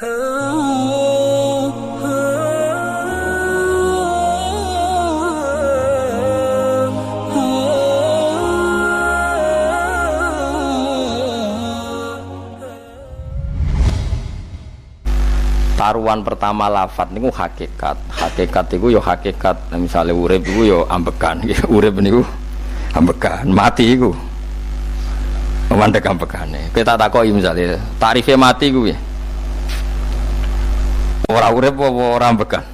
Taruhan pertama lafat niku hakikat. Hakikat iku yo hakikat. Misalnya urip iku yo ambekan. Urip niku ambekan, mati iku mandek ambekane. Kita takoki misalnya tarife mati iku piye? Ora urip apa ora ambekan?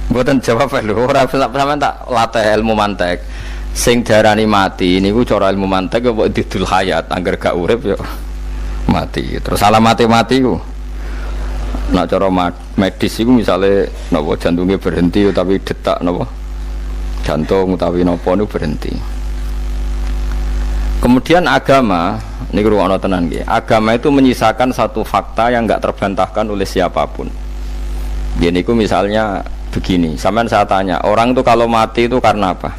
Mboten jawab lho, ora sampean tak latih ilmu mantek. Sing darani mati niku cara ilmu mantek apa didul hayat, angger gak urip yo mati. Terus alamate mati iku nak cara medis itu misalnya napa jantungnya berhenti tapi detak napa jantung utawi napa niku berhenti. Kemudian agama niku ruwono tenan nggih. Agama itu menyisakan satu fakta yang enggak terbantahkan oleh siapapun. Nggih niku misalnya begini, sampean saya tanya, orang itu kalau mati itu karena apa?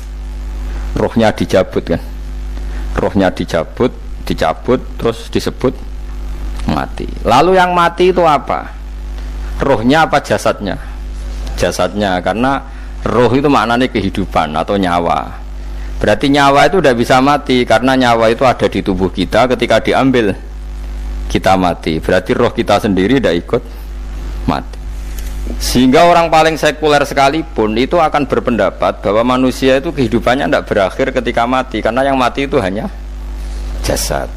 Rohnya dicabut kan. Rohnya dicabut terus disebut mati. Lalu yang mati itu apa? Rohnya apa jasadnya? Jasadnya, karena roh itu maknanya kehidupan atau nyawa. Berarti nyawa itu tidak bisa mati karena nyawa itu ada di tubuh kita. Ketika diambil kita mati. Berarti roh kita sendiri tidak ikut mati. Sehingga orang paling sekuler sekalipun itu akan berpendapat bahwa manusia itu kehidupannya tidak berakhir ketika mati, karena yang mati itu hanya jasad.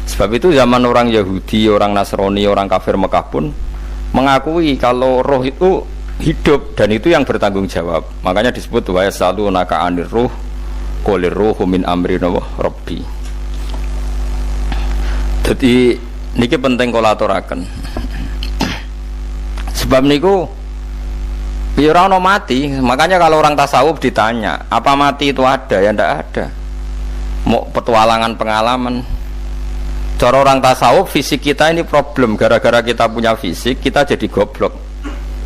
Sebab itu zaman orang Yahudi, orang Nasrani, orang kafir Mekah pun mengakui kalau roh itu hidup dan itu yang bertanggung jawab. Makanya disebut wa yasalunaka 'anir ruh qul ruhu min amri rabbi. Jadi niki penting kula aturaken. Sebab niku ya ora ono mati. Makanya kalau orang tasawuf ditanya, apa mati itu ada? Ya ndak ada. Mau petualangan pengalaman. Cara orang tasawuf, fisik kita ini problem. Gara-gara kita punya fisik, kita jadi goblok.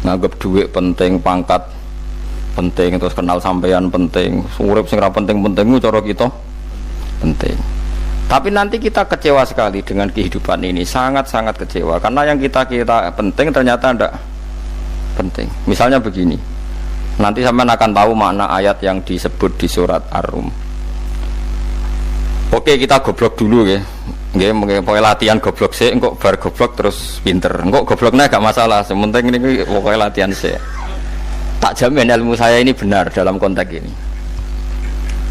Nganggep duit penting, pangkat penting, terus kenal sampean penting, urip sing ra penting-penting cara kita penting. Tapi nanti kita kecewa sekali dengan kehidupan ini, sangat-sangat kecewa. Karena yang kita penting ternyata ndak penting. Misalnya begini, nanti sampean akan tahu makna ayat yang disebut di surat Ar-Rum. Oke, kita goblok dulu ya. Nggih, mengke latihan goblok sik, engko bar goblok terus pinter. Engko gobloknya gak masalah, sementing ini pokoknya latihan sik. Tak jamin ilmu saya ini benar dalam konteks ini.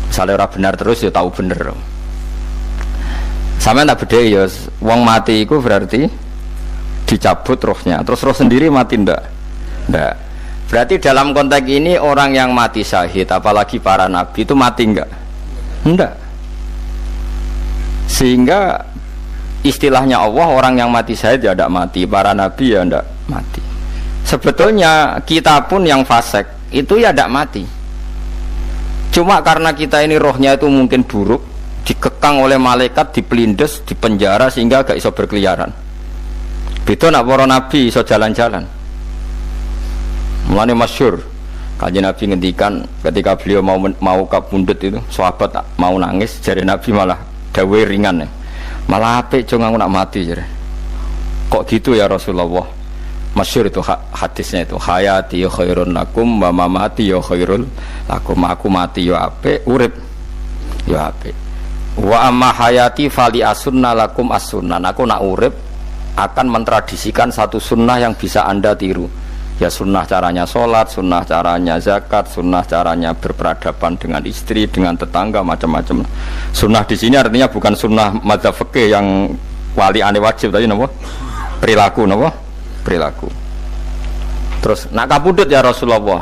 Misalnya orang benar terus ya tahu bener. Sampeyan tak bedhe ya, wong mati iku berarti dicabut rohnya. Terus roh sendiri mati ndak? Ndak. Berarti dalam konteks ini orang yang mati syahid, apalagi para nabi itu mati enggak? Enggak. Sehingga istilahnya Allah, orang yang mati syahid ya tidak mati, para nabi ya tidak mati. Sebetulnya kita pun yang fasik itu ya tidak mati. Cuma karena kita ini rohnya itu mungkin buruk, dikekang oleh malaikat, dipelindes, dipenjara sehingga gak iso berkeliaran. Beda nak para nabi iso jalan-jalan. Mulane masyhur Kanjeng Nabi ngendikan ketika beliau mau kabundut itu, sahabat mau nangis, jare Nabi malah dawe ringan ya. Malah apik jong aku nak mati jare. Kok gitu ya Rasulullah? Masyhur itu hadisnya itu, hayati ya khairun lakum wa mamati ya khairul lakum. Aku mati ya apik, urip ya apik. Wa amma hayati fali asunna lakum as-sunnan. Aku nak urip akan mentradisikan satu sunnah yang bisa Anda tiru. Ya sunnah caranya sholat, sunnah caranya zakat, sunnah caranya berperadaban dengan istri, dengan tetangga, macam-macam. Sunnah di sini artinya bukan sunnah madzhab fikih yang wali ane wajib tadi, napa? Perilaku, napa? Perilaku. Terus nak kabudut ya Rasulullah.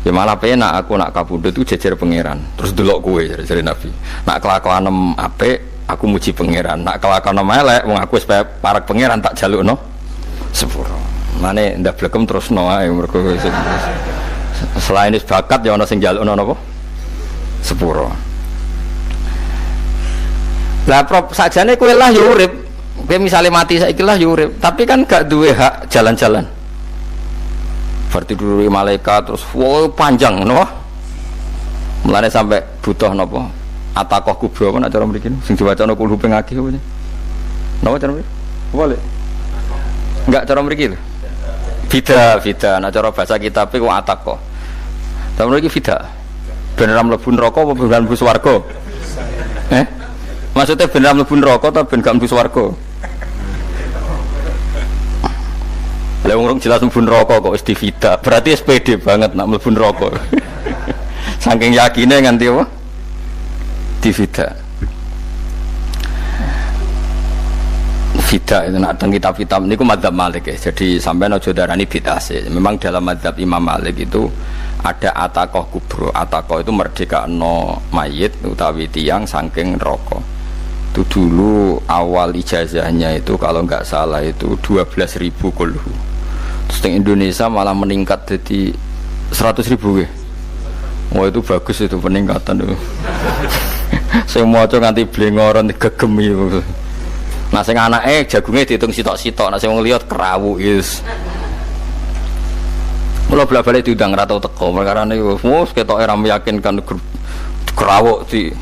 Ya malah penak aku nak kabudut itu jejer pangeran. Terus delok kowe jare Nabi. Nak kelakuan apik aku muji pangeran. Nak kelakuan elek wong aku supaya parek pangeran tak jalukno sepuro. Mane ndak blekem terus no ae mergo selain is bakat ya ana sing njalukno napa sepuro. Lah prop sakjane kowe lah ya urip. Kowe misale mati saiki lah ya urip, tapi kan gak duwe hak jalan-jalan. Berarti dulu malaikat terus wow panjang no. Mulane sampai butuh napa? Atakoh kubro apa nek cara mriki sing diwacana kulhu ping akeh apa. Napa cara mriki? Boleh. Enggak cara mriki lho. Fida. Nah cara bahasa kitab iku ataqo. Cara mriki fida. Ben ra mlebu neraka apa ben mlebu swarga? Maksudnya ben ra mlebu neraka ta ben gak mlebu swarga? Lah wong jelas mlebu neraka kok wis divida. Berarti SPD banget nak mlebu neraka. Saking yakine nganti apa? Divida. Fida itu nak teng kitab-kitab niku madzhab Malik ya. Jadi sampean aja darani bid'ah sih. Memang dalam madzhab Imam Malik itu ada ataqah kubro. Ataqah itu merdekakno mayit utawi tiyang saking neraka. Itu dulu awal ijazahnya itu kalau enggak salah itu 12.000 kulhu. Terus di Indonesia malah meningkat jadi 100.000 ya. Wah itu bagus itu peningkatan itu. Saya mau coba nganti blengoron gegemi itu. Nah sing anake jagungnya dihitung sitok-sitok, nah sing wong liya kerawu is. Mula bola-balik diundang ra tau teko, perkara niku wis ketoke ra meyakinkan kerawuk di.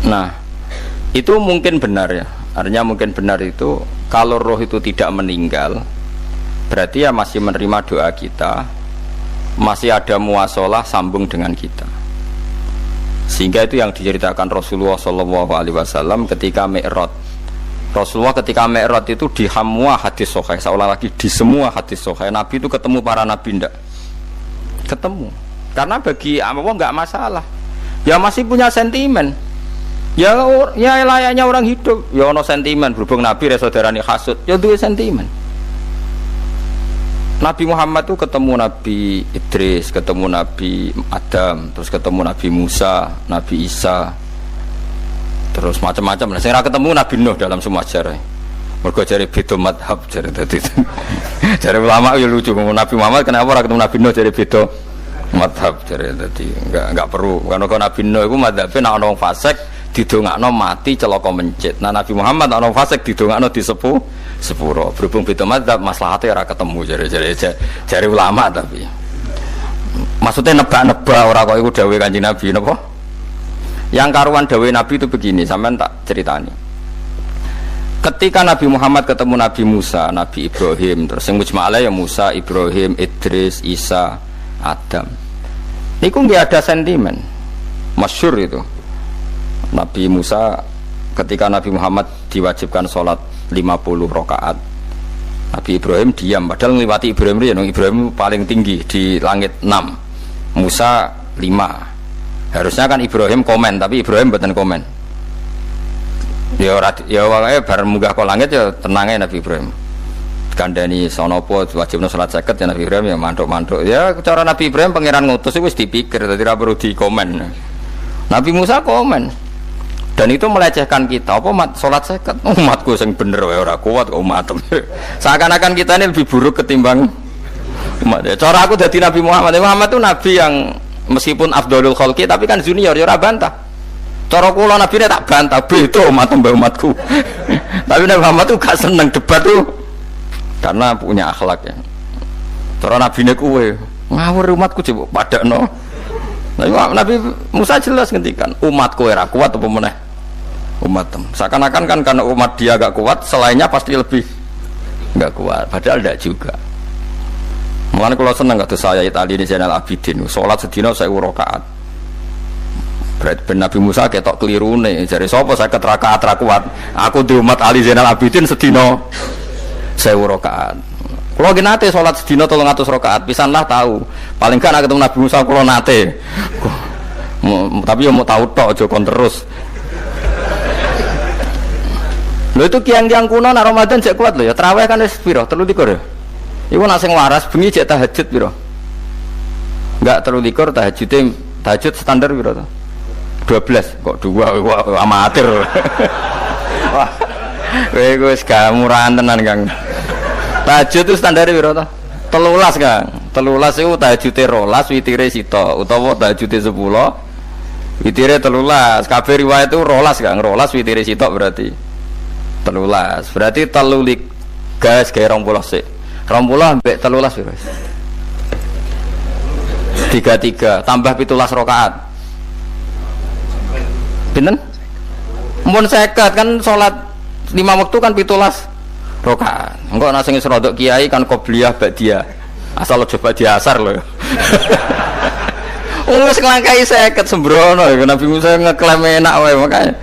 Nah, itu mungkin benar ya. Artinya mungkin benar itu kalau roh itu tidak meninggal, berarti ya masih menerima doa kita, masih ada muasalah sambung dengan kita. Sehingga itu yang diceritakan Rasulullah SAW ketika Mi'raj. Rasulullah ketika Mi'raj itu di semua hadis sahih, seolah lagi di semua hadis sahih Nabi itu ketemu para nabi ndak? Ketemu. Karena bagi Allah nggak masalah. Ya masih punya sentimen. Ya layaknya orang hidup. Ya ono sentimen berhubung Nabi saudarane hasud, ya duwe sentimen. Nabi Muhammad itu ketemu Nabi Idris, ketemu Nabi Adam, terus ketemu Nabi Musa, Nabi Isa, terus macam-macam. Nah, saya ketemu Nabi Nuh dalam semua sejarah. Mergo jare beda madhab jare tadi. Jare ulama ya lucu, Nabi Muhammad kenapa ora ketemu Nabi Nuh jare beda madhab jare tadi. Enggak perlu. Karena Nabi Nuh iku madhabe nek ana wong fasik didongakno mati celaka mencit. Nah Nabi Muhammad ana wong fasik didongakno disepuh sepuro. Berhubung beda madzhab maslahatnya ora ketemu jare ulama tapi maksudnya nebak-nebak ora kok iku dawuh Kanjeng Nabi napa? Yang karuan dawuh Nabi itu begini, sampean tak ceritani. Ketika Nabi Muhammad ketemu Nabi Musa, Nabi Ibrahim, terus sing mujma'ala ya Musa, Ibrahim, Idris, Isa, Adam. Niku nggih ada sentimen. Masyhur itu. Nabi Musa ketika Nabi Muhammad diwajibkan sholat 50 rakaat, Nabi Ibrahim diam, padahal ngliwati Ibrahim paling tinggi di langit 6, Musa 5. Harusnya kan Ibrahim komen, tapi Ibrahim mboten komen. Ya wae bar munggah ke langit ya tenangnya Nabi Ibrahim. Kandhani sonopo wajibna salat 50 ya Nabi Ibrahim ya mantuk-mantuk. Ya cara Nabi Ibrahim pangeran ngutus wis dipikir, dadi ora perlu dikomen. Nabi Musa komen. Dan itu melecehkan kita. Apa salat 50? Umatku sing bener wae ora kuat kok umat. Seakan-akan kita ini lebih buruk ketimbang umat. Cara aku dadi Nabi Muhammad. Muhammad itu nabi yang meskipun afdhalul khalqi tapi kan junior ya ora bantah. Cara kula nabine tak bantah, beda umat mbak umatku. Tapi Nabi Muhammad itu gak seneng debat tuh. Karena punya akhlak ya. Cara nabine kuwe ngawur umatku coba padakno. Nabi Musa jelas ngendikan umatku ora kuat apa meneh umat. Seakan-akan kan karena umat dia gak kuat, selainnya pasti lebih gak kuat. Padahal tidak juga. Mulane kalau seneng kata saya Itali ini Zainal Abidin, sholat sedina 1000 rakaat. Berarti Nabi Musa ketok kelirune. Jare sapa 50 rakaat ra kuat? Aku di umat Ali Zainal Abidin sedina 1000 rakaat. Kalau gini nate sholat sedina 300 rakaat, pisanlah tahu. Paling kan ketemu Nabi Musa kalau nate. Tapi ya mau tahu tok aja kon terus. Lho itu kiang-kiang kuno nak Ramadan cek kuat lho ya. Tarawih kan wis piro? 23 ya. Iku nak sing waras bengi cek tahajud piro? Enggak 23 tahajud standar piro to? 12 kok 2 amatir. Wah. Kowe wis gak murahan tenan Kang. Tahajud itu standar piro to? 13 Kang. 13 itu tahajude 12, witire sita utawa tahajude 10. Witire 13. Kabeh riwayat itu 12 Kang. 12 witire sita berarti 13. Berarti 3 gas gawe 20 sik. 20 ambek 13 piro? 33 tambah 17 rakaat. Pinten? Mun 50 kan salat 5 waktu kan 17 rakaat. Engko ana sing serodok kiai kan qobliyah ba'diyah. Asal coba diasar lho. Wis nglangkai 50 sembrono ya Nabi Musa ngeklaim enak wae makanya.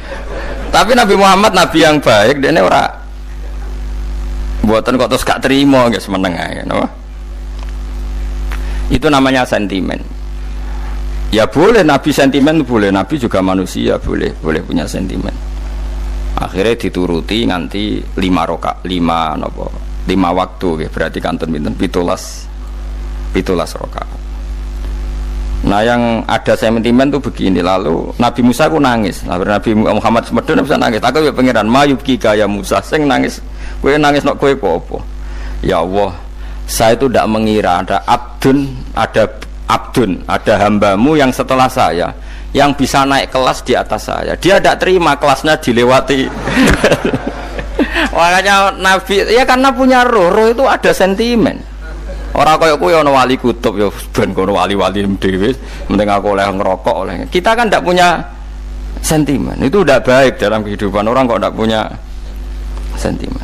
Tapi Nabi Muhammad nabi yang baik, dene ora mboten kok terus gak terima nggih semeneng ae, napa? Itu namanya sentimen. Ya boleh Nabi sentimen boleh, Nabi juga manusia boleh punya sentimen. Akhirnya dituruti nganti 5 waktu nggih, berarti kantun pinten 17 rakaat. Nah yang ada sentimen tuh begini, lalu Nabi Musa ku nangis, Nabi Muhammad semedon bisa nangis. Aku ya pangeran mayubki kaya Musa, sing nangis, kowe nangis nok kowe apa? Ya Allah, saya itu tidak mengira ada hambamu yang setelah saya yang bisa naik kelas di atas saya. Dia tidak terima kelasnya dilewati. Makanya Nabi ya karena punya roh itu ada sentimen. Orang kaya kowe ana wali kutub ya ben kono wali-wali dhewe, penting aku oleh ngerokok oleh. Kita kan tidak punya sentimen. Itu tidak baik dalam kehidupan orang kok tidak punya sentimen.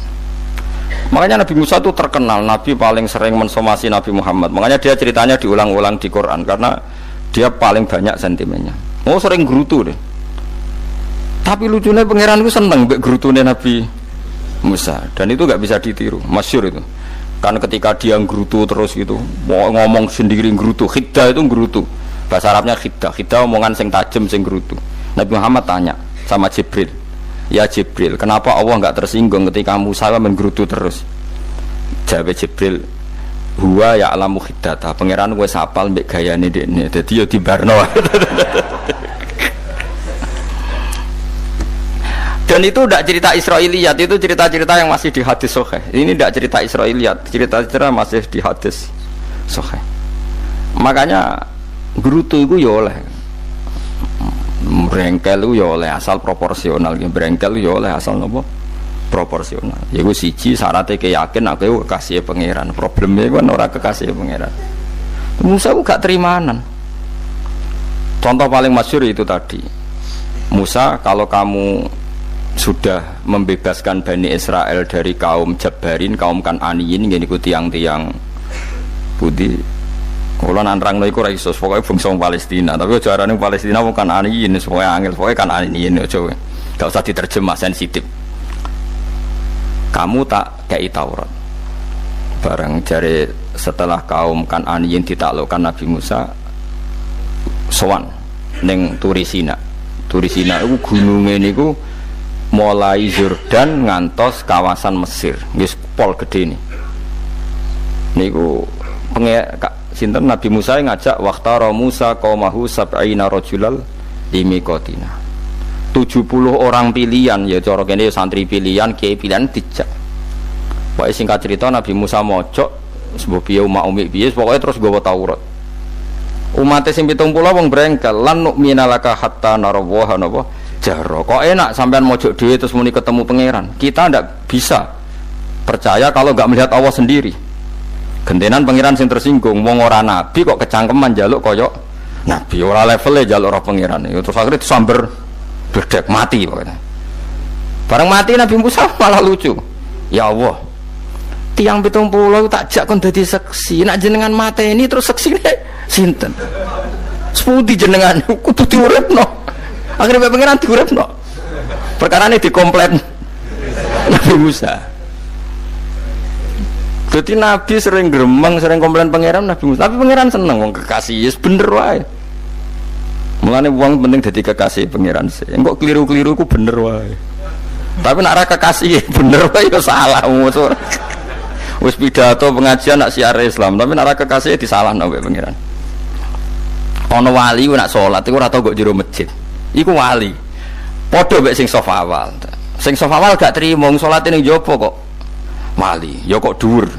Makanya Nabi Musa itu terkenal Nabi paling sering mensomasi Nabi Muhammad. Makanya dia ceritanya diulang-ulang di Quran karena dia paling banyak sentimennya. Oh sering gerutu deh. Tapi lucunya pangeran itu seneng mbek gerutune Nabi Musa dan itu nggak bisa ditiru, masyhur itu. Kan ketika dia nggerutu terus gitu, mau ngomong sendiri nggerutu, khiddah itu nggerutu. Bahasa Arabnya khiddah omongan sing tajem sing nggerutu. Nabi Muhammad tanya sama Jibril, ya Jibril, kenapa Allah enggak tersinggung ketika Musa menggerutu terus? Jawab Jibril, huwa ya'lamu khiddata, pangeran wis hafal mbek gayane dekne. Dadi ya dibarno. Dan itu tidak cerita Israiliyat, itu cerita-cerita yang masih di hadis sahih. Ini tidak cerita Israiliyat, cerita-cerita masih di hadis sahih. Makanya gerutu itu ya oleh, brengkel itu ya oleh asal proporsional, brengkel ya oleh asal nopo proporsional. Ya gue siji syaratnya keyakin aku kekasih pangeran. Problemnya kan orang kekasih pangeran. Musa itu gak terimanan. Contoh paling masyhur itu tadi. Musa, kalau kamu sudah membebaskan Bani Israel dari kaum Jabbarin, kaum Kan'aniyin, yang ikuti tiang-tiang putih. Kalau nantrang no iku ra iso, pokoknya bangsa Palestina. Tapi aja arane Palestina bukan Kan'aniyin, pokoknya angel, pokoknya Kan'aniyin aja. Gak usah diterjemah sensitif. Kamu tak kei Taurat. Bareng jare setelah kaum Kan'aniyin ditaklukkan Nabi Musa sowan ning Turisina. Turisina iku gununge niku mulai Yordan ngantos kawasan Mesir, wis pol gede nih. Niku sinten Nabi Musa ngajak waqtara Musa qaumahu sab'ina rajulal limiqatina. 70 orang pilihan ya cara kene santri pilihan, kiai pilihan dijak. Pokoke singkat cerita Nabi Musa mojok sebab piye umat umi piye pokoke terus nggawa Taurat. Umat sing 70 wong brengkel lan nu'minalaka hatta narawaha napa jaro. Kok enak sampean mojok dhewe terus muni ketemu pangeran. Kita ndak bisa percaya kalau nggak melihat Allah sendiri. Gentenan pangeran sing tersinggung, wong ora nabi kok kecangkeman njaluk koyok nabi, ora levele njaluk roh pangeran. Ya terus akhirnya disamber bledek mati pokoknya. Bareng mati Nabi Musa malah lucu. Ya Allah, tiang 70 tak jak kon dadi seksi, nak jenengan mateni terus seksine sinten? Sepundi jenengan kudu diuripno. Akhirnya pengiran diuripno. Perkara ini dikomplain Nabi Musa. Jadi Nabi sering gremeng, sering komplain pangeran Nabi Musa. Tapi pangeran seneng wong kekasih, yes bener wae. Mulane wong penting dadi kekasih pangeran sih. Engko keliru-keliru ku bener wae. Tapi nek ora kekasih bener wae ya salah musuh. Wis pidato pengajian nak siar Islam, tapi nek ora kekasih disalahno mbek pangeran. Ana wali ku nak salat iku ora tau kok jero masjid. Iku wali. Padha mek sing saf awal. Sing saf awal gak trimo salate ning jaba kok wali. Ya kok dhuwur.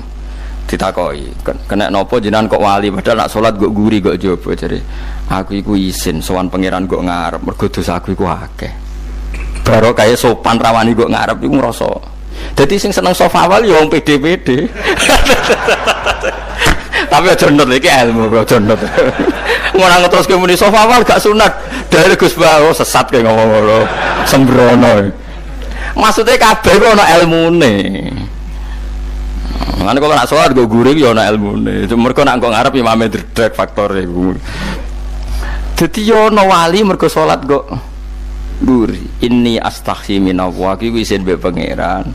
Ditakoki, kena napa jenengan kok wali padahal nak salat kok guri kok jaba jare. Aku iku isin sowan pangeran kok ngarep mergo dosaku iku akeh. Baru kaya sopan rawani kok ngarep iku ngrasa. Dadi sing seneng saf awal ya wong pede-pede. Tapi aja nut iki ilmu aja nut. Ngono ngeterus ke muni saf awal gak sunat. Dari Gus Bawo sesat kayak ngomong ngono. Sembrono. Maksudnya kabeh kok ana ilmune. Mana kok nak sholat gue gurih ya ana ilmune. Mergo nak kok ngarep imame dredeg faktor iku. Dadi yo ana wali mergo sholat kok gurih. Inni astaghfi minallah iki isin mbek pangeran.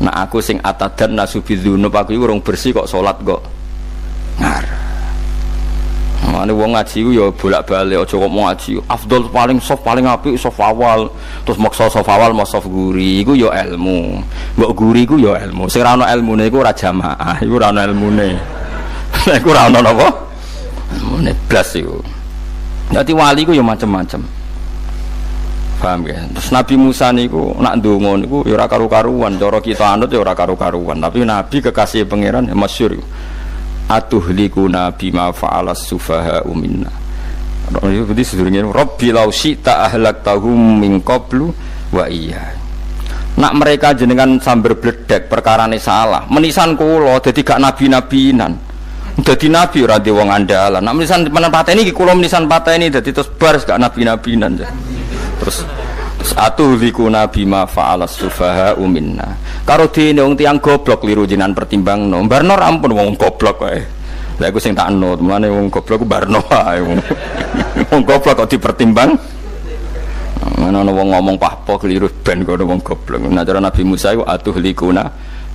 Nak aku sing atadan nasubidzunub aku iku urung bersih kok sholat kok ngarep. Mane wong ngaji ku ya bolak-balik aja kok mau ngaji. Afdol paling soft paling apik soft awal. Terus maksa soft awal mau soft guri iku ya ilmu. Mbok guri ku ya ilmu. Sing ora ana ilmune iku ora jamaah, iku ora ana ilmune. Lah iku ora ana napa? Ilmune blas iku. Dadi wali ku ya macam-macam. Paham ya? Terus Nabi Musa niku nak ndonga niku ya ora karu-karuan, cara kita anut ya ora karu-karuan, tapi Nabi kekasih pangeran ya masyhur. Atuhlikuna bima fa'alas sufaha minna. Itu berarti sedurunge Rabbi law syi'ta ahlaktahum min qablu wa iya. Nak mereka jenengan sambar bledek perkarane salah. Menisan kula dadi gak nabi-nabinan. Dadi nabi ora di wong andalan. Nak menisan pateni iki kula menisan pateni dadi terus bar gak nabi-nabinan. Terus atuhlikuna bima fa'alas sufaha minna. Karo dene wong tiyang goblok kliru jenengan pertimbangno. Barno ampun wong goblok wae. Lah iku sing tak anut, mulane wong goblok ku barno wae. Wong goblok kok dipertimbang. Ana wong ngomong pahpo kliru ben karo wong goblok. Nah cara Nabi Musa iku atuhlikuna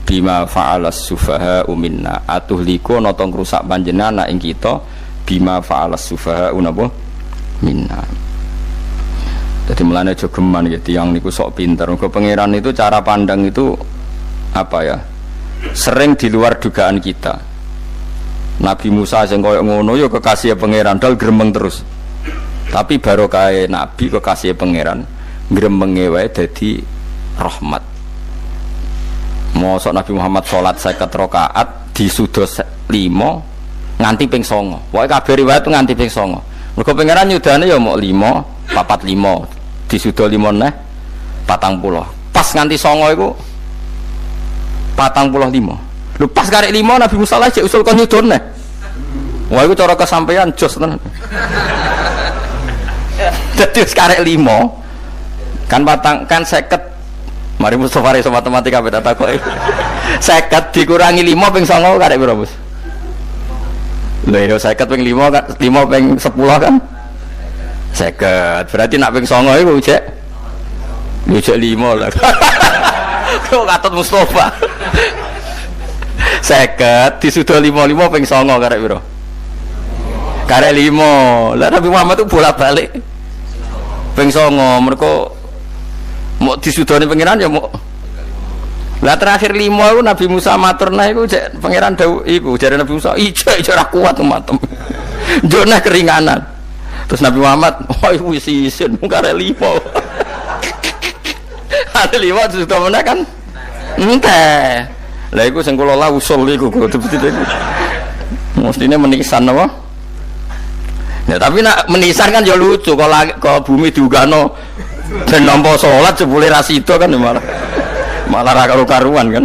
bima fa'alas sufaha minna. Atuhliku ana tong rusak panjenengan ing kita bima fa'alas sufaha napa minna. Jadi mulanya jogeman gitu, yang niku sok pinter. Ke pangeran itu cara pandang itu apa ya? Sering di luar dugaan kita. Nabi Musa sing koyo ngono yo kekasih pangeran dal gremeng terus. Tapi barokah Nabi kekasih pangeran gremenge wae dadi rahmat. Mosok Nabi Muhammad salat 50 rakaat disuda 5 nganti ping 9. Pokoke kabeh riwayat nganti ping 9. Mergo pangeran nyudane yo mok 5, 45. Disuda 5 neh 40. Pas nganti 9 iku 45. Lho pas karek 5 Nabi Musa lagi usul kon nyudon neh. Wah iku cara kesampaian jos tenan. Dadi karek 5 kan kan 50. Mari Mustofa iso matematika beda takoke. 50 dikurangi 5 ping 9 karek piro, Bos? Lho yo 50 ping 5 kan 5 ping 10 kan 50. Berarti nak ping 9 iku cek 5 lah. Kok katut Mustofa. 50 disuda 5 ping 9 karek piro? Karek 5. Lah Nabi Muhammad itu bolak-balik ping 9 mergo mau disudoni pangeran ya mau. Lah terakhir 5 iku Nabi Musa matur nah iku cek pangeran dawuh iku jare Nabi Musa ijo ora kuat umatem. Njone keringanan. Terus Nabi Muhammad, oh iku wis isin karek 5. Ada 5 sudah mana kan? Entah. Lah iku sing kula la usul iku betul-betul iku. Mestine menisan apa? Ya tapi nak menisan kan ya lucu kalau bumi diugano dan nampa salat jebule ra sida kan malah ra karo-karuan kan.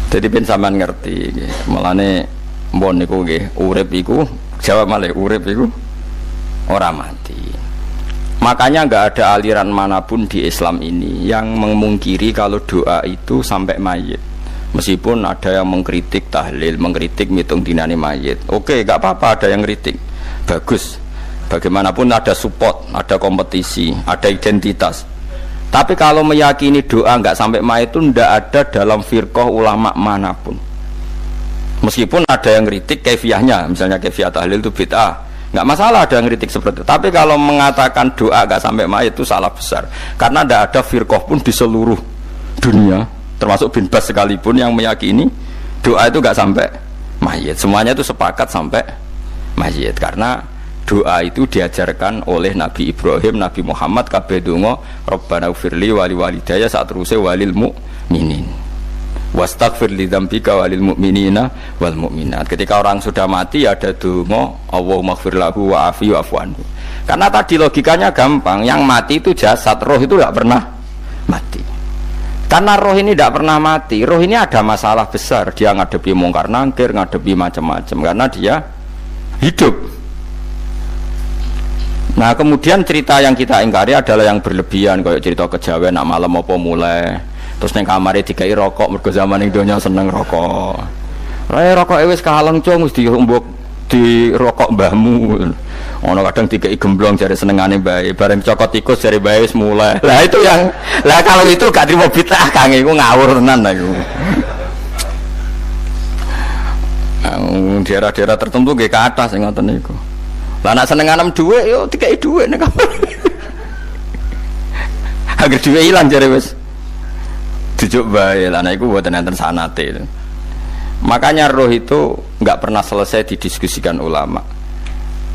Jadi ben sampean ngerti nggih. Mulane mbon niku nggih urip iku jawab malih urip iku ora mati. Makanya enggak ada aliran manapun di Islam ini yang memungkiri kalau doa itu sampai mayit. Meskipun ada yang mengkritik tahlil, mengkritik mitung dinane mayit. Oke, enggak apa-apa ada yang kritik. Bagus. Bagaimanapun ada support, ada kompetisi, ada identitas. Tapi kalau meyakini doa enggak sampai mayit itu enggak ada dalam firqah ulama manapun. Meskipun ada yang kritik kaifiahnya, misalnya kaifiah tahlil itu bid'ah, nggak masalah ada yang kritik seperti itu. Tapi kalau mengatakan doa nggak sampai mayit itu salah besar, karena tidak ada firqah pun di seluruh dunia, termasuk bin Bas sekalipun yang meyakini doa itu nggak sampai mayit. Semuanya itu sepakat sampai mayit, karena doa itu diajarkan oleh Nabi Ibrahim, Nabi Muhammad, kabeh donga Rabbana ufirli wali walidayya saat terusé walil mu'minin. Wastaghfir li dzambika walil mu'minina wal mu'minat. Ketika orang sudah mati ada donga Allahumma ighfir lahu wa afi wa'fu anhu. Karena tadi logikanya gampang, yang mati itu jasad, roh itu tidak pernah mati. Karena roh ini tidak pernah mati, roh ini ada masalah besar, dia ngadepi mungkar nangkir, ngadepi macam-macam karena dia hidup. Nah kemudian cerita yang kita ingkari adalah yang berlebihan, kayak cerita kejawen nak malam apa mulai Terus ning kamare dikai rokok mergo zaman ning donya seneng rokok. Rokok wis kaleng cung wis diombok di rokok mbahmu. Ono kadang dikai gemblong jare senengane bae, bareng cokot tikus jare bae wis mulai. Lah itu yang kalau itu gak trimo bid'ah Kang iku ngawur tenan iku. Daerah-daerah tertentu nggih kathah sing ngoten niku. Lah nek senenganem dhuwit yo dikai dhuwit nek agar dhuwit ilang jare wis dijuk bae. Lah nek iku mboten enten sanate. Makanya roh itu enggak pernah selesai didiskusikan ulama.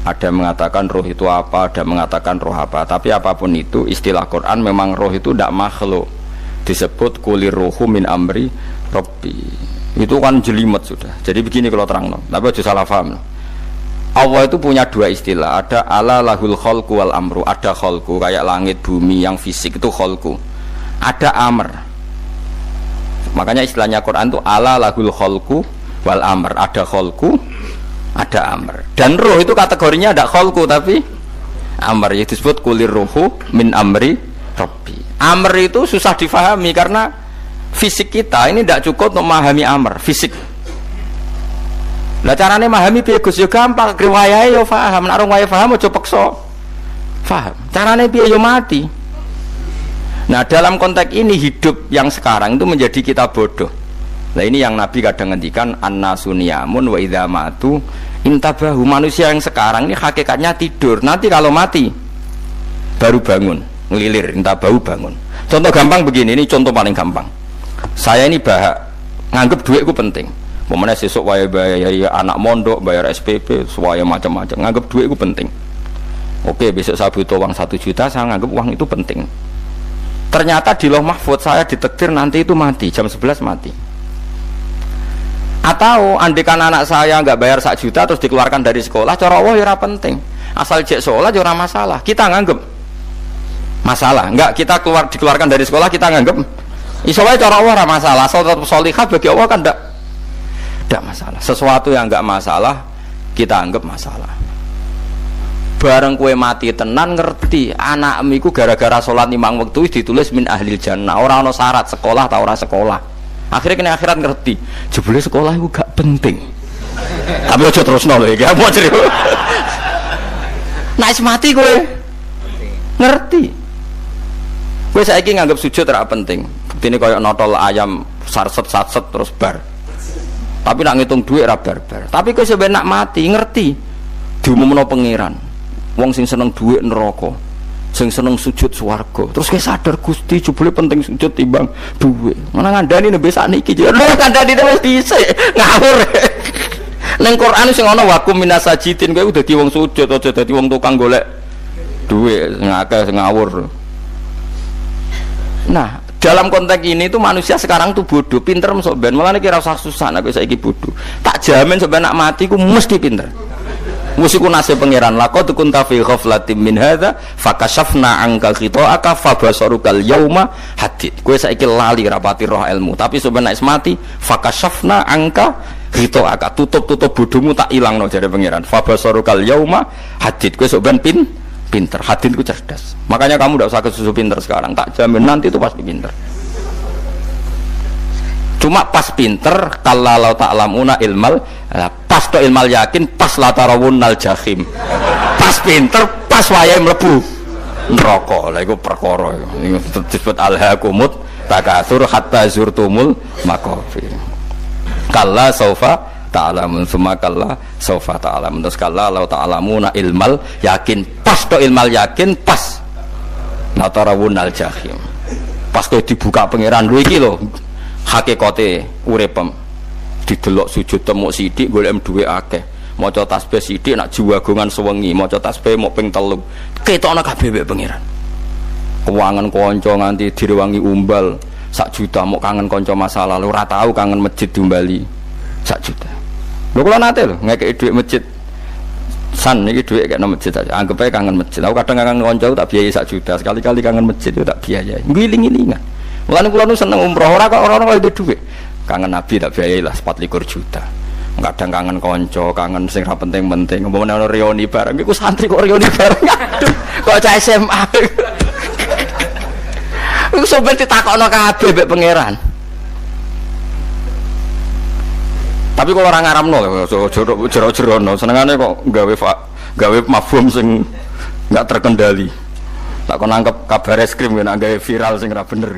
Ada mengatakan roh itu apa, ada mengatakan roh apa. Tapi apapun itu istilah Quran memang roh itu tidak makhluk. Disebut kulir ruhu min amri Rabbi. Itu kan jelimet sudah. Jadi begini kalau terang, tapi aja salah paham. Allah itu punya dua istilah. Ada ala lahul khalqu wal amru. Ada khalqu kayak langit bumi yang fisik itu khalqu. Ada amr. Makanya istilahnya Quran itu ala lahul khalqu wal amr. Ada khalqu, ada amr. Dan roh itu kategorinya ada khalqu tapi amr. Itu disebut kulir ruhu min amri Rabbi. Amr itu susah difahami karena fisik kita ini tidak cukup untuk memahami amr fisik. Lah carane memahami piye Gus yo gampang, riwayahe yo paham, nek ora paham aja peksa paham. Carane piye yo mati. Nah, dalam konteks ini hidup yang sekarang itu menjadi kita bodoh. Nah, ini yang Nabi kadang ngendikan annasu niyamun wa idza matu intabahu. Manusia yang sekarang ini hakikatnya tidur. Nanti kalau mati baru bangun, ngelilir, intabahu bangun. Contoh gampang begini, ini contoh paling gampang. Saya ini nganggep duit itu penting. Momennya sesuk wae bayar anak mondok, bayar SPP, semuanya macam-macam. Nganggep duit itu penting. Oke, besok saya butuh uang 1 juta, saya nganggep uang itu penting. Ternyata di Lauh Mahfudz saya ditakdir nanti itu mati, jam 11 mati. Atau andikan anak saya nggak bayar 1 juta terus dikeluarkan dari sekolah, cara Allah ya penting. Asal jek sekolah ya masalah. Kita nganggep masalah. Enggak, kita dikeluarkan dari sekolah kita nganggep iso wae cara Allah masalah. Asal tetap sholihah bagi Allah kan enggak masalah. Sesuatu yang enggak masalah kita anggap masalah. Bareng kue mati tenan ngerti anakmu iku gara-gara sholat 5 waktu ditulis min ahlil jannah. Ora ana syarat sekolah ta ora sekolah. Akhirnya kena akhirat ngerti jebule sekolah itu gak penting. Tapi aja terusno lho iki apa cerita. Nek mati kowe ngerti. Kowe saiki nganggep sujud ora penting. Buktine koyo notol ayam sarset-sarset terus bar. Tapi nak ngitung duit ora bar-bar. Tapi kowe sampeyan nak mati ngerti diumumno pangeran. Wong sing seneng duit neraka, sing seneng sujud swarga. Terus kowe sadar Gusti jebule penting sujud timbang duit. Mana ngandani nembe sakniki jare ngandani wis dhisik ngawur. Ning Quran sing ana wakum minasajidin kowe dadi wong sujud aja dadi wong tukang golek duit ngakeh ngawur. Nah, dalam konteks ini tuh manusia sekarang tuh bodoh, pinter sok ben. Mulane kira usah susah nek saiki bodoh. Tak jamin sampe nak mati ku mesti pinter. Musiku nasib pangeran laqad kunta fi ghaflatin min hadza fakashafna anka khita'aka fabasarukal yauma hadid. Kowe saiki lali rapati roh ilmu, tapi sebenarnya mati fakashafna anka khita'aka, tutup bodohmu tak ilangno jare pangeran. Fabasarukal yauma hadid. Kowe sok ben pinter, hadid ku cerdas. Makanya kamu tidak usah kesusu pinter sekarang, tak jamin nanti itu pasti pinter. Cuma pas pinter kalau ta'lamuna ilmal pas to ilmal yakin pas latarawunnal jahim. Pas pinter pas wayahe mlebu neraka. Lha iku perkara iku disebut alhaqumut takatsur hatta zurtumul maqabir. Kalla saufa ta'lamun summa kalla saufa ta'lamun. Terus kalla law ta'lamuna ilmal yakin pas to ilmal yakin pas latarawunnal jahim. Pas kowe dibuka pangeran lho iki lho hakikate uripem didelok sujud temuk sithik golek duwe akeh maca tasbih sithik nak jiwagongan sewengi maca tasbih mok ping 3 ketokno kabeh mek pangeran kewangan kanca nganti direwangi umbal 1 juta mok kangen kanca masa lalu ora tau kangen masjid diumbali 1 juta lho kula nate lho ngekeki dhuwit masjid san iki dhuwit kek nang masjid aja anggap ae kangen masjid aku kadang kangen kanca tak biayai 1 juta sekali-kali kangen masjid itu tak biayai ngiling-ngilingan. Mulane kula nu seneng umroh ora kok ora itu duit. Kangen Nabi tak biayai lah 24 juta. Kadang kangen kanca, kangen sing ra penting-penting. Umpamane ana reuni bareng iku santri kok reuni bareng. Aduh, kok cah SMA. Iku sampe ditakokno kabeh mbek pangeran. Tapi kalau orang ngaramno jero-jerono senengane kok gawe mafhum sing enggak terkendali. Tak kon nangkep kabar es krim nek gawe viral sing ora bener.